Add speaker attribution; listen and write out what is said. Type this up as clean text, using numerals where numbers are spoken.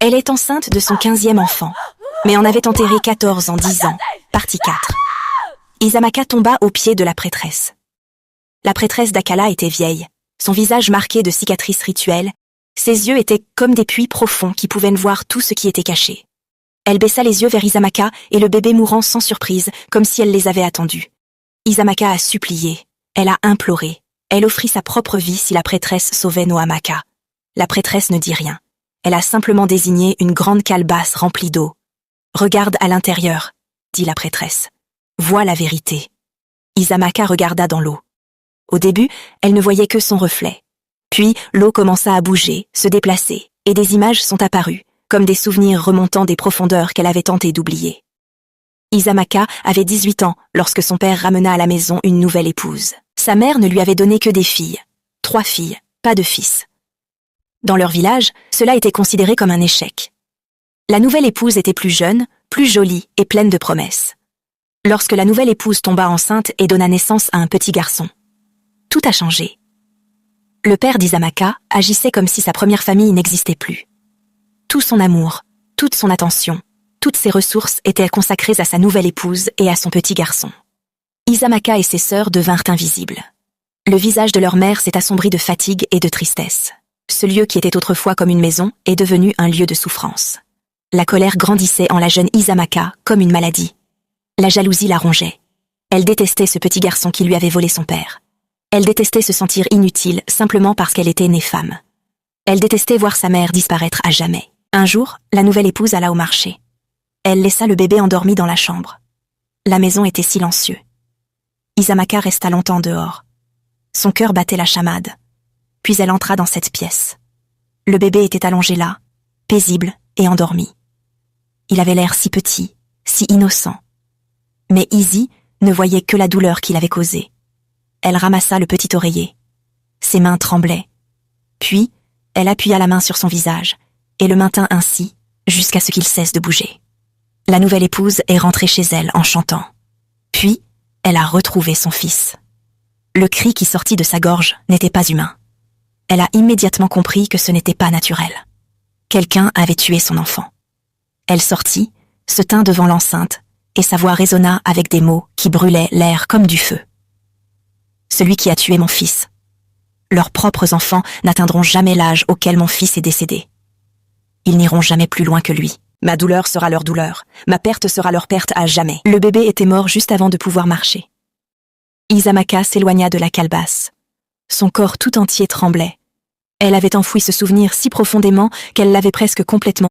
Speaker 1: Elle est enceinte de son 15e enfant, mais en avait enterré 14 en 10 ans. Partie 4. Izamaka tomba aux pieds de la prêtresse. La prêtresse d'Akala était vieille, son visage marqué de cicatrices rituelles, ses yeux étaient comme des puits profonds qui pouvaient voir tout ce qui était caché. Elle baissa les yeux vers Izamaka et le bébé mourant sans surprise, comme si elle les avait attendus. Izamaka a supplié, elle a imploré, elle offrit sa propre vie si la prêtresse sauvait Noamaka. La prêtresse ne dit rien. Elle a simplement désigné une grande calebasse remplie d'eau. « Regarde à l'intérieur », dit la prêtresse. « Vois la vérité. » Izamaka regarda dans l'eau. Au début, elle ne voyait que son reflet. Puis, l'eau commença à bouger, se déplacer, et des images sont apparues, comme des souvenirs remontant des profondeurs qu'elle avait tenté d'oublier. Izamaka avait 18 ans lorsque son père ramena à la maison une nouvelle épouse. Sa mère ne lui avait donné que des filles. 3 filles, pas de fils. Dans leur village, cela était considéré comme un échec. La nouvelle épouse était plus jeune, plus jolie et pleine de promesses. Lorsque la nouvelle épouse tomba enceinte et donna naissance à un petit garçon, tout a changé. Le père d'Izamaka agissait comme si sa première famille n'existait plus. Tout son amour, toute son attention, toutes ses ressources étaient consacrées à sa nouvelle épouse et à son petit garçon. Izamaka et ses sœurs devinrent invisibles. Le visage de leur mère s'est assombri de fatigue et de tristesse. Ce lieu qui était autrefois comme une maison est devenu un lieu de souffrance. La colère grandissait en la jeune Izamaka comme une maladie. La jalousie la rongeait. Elle détestait ce petit garçon qui lui avait volé son père. Elle détestait se sentir inutile simplement parce qu'elle était née femme. Elle détestait voir sa mère disparaître à jamais. Un jour, la nouvelle épouse alla au marché. Elle laissa le bébé endormi dans la chambre. La maison était silencieuse. Izamaka resta longtemps dehors. Son cœur battait la chamade. Puis elle entra dans cette pièce. Le bébé était allongé là, paisible et endormi. Il avait l'air si petit, si innocent. Mais Izzy ne voyait que la douleur qu'il avait causée. Elle ramassa le petit oreiller. Ses mains tremblaient. Puis, elle appuya la main sur son visage et le maintint ainsi jusqu'à ce qu'il cesse de bouger. La nouvelle épouse est rentrée chez elle en chantant. Puis, elle a retrouvé son fils. Le cri qui sortit de sa gorge n'était pas humain. Elle a immédiatement compris que ce n'était pas naturel. Quelqu'un avait tué son enfant. Elle sortit, se tint devant l'enceinte, et sa voix résonna avec des mots qui brûlaient l'air comme du feu. Celui qui a tué mon fils. Leurs propres enfants n'atteindront jamais l'âge auquel mon fils est décédé. Ils n'iront jamais plus loin que lui. Ma douleur sera leur douleur. Ma perte sera leur perte à jamais. Le bébé était mort juste avant de pouvoir marcher. Izamaka s'éloigna de la calebasse. Son corps tout entier tremblait. Elle avait enfoui ce souvenir si profondément qu'elle l'avait presque complètement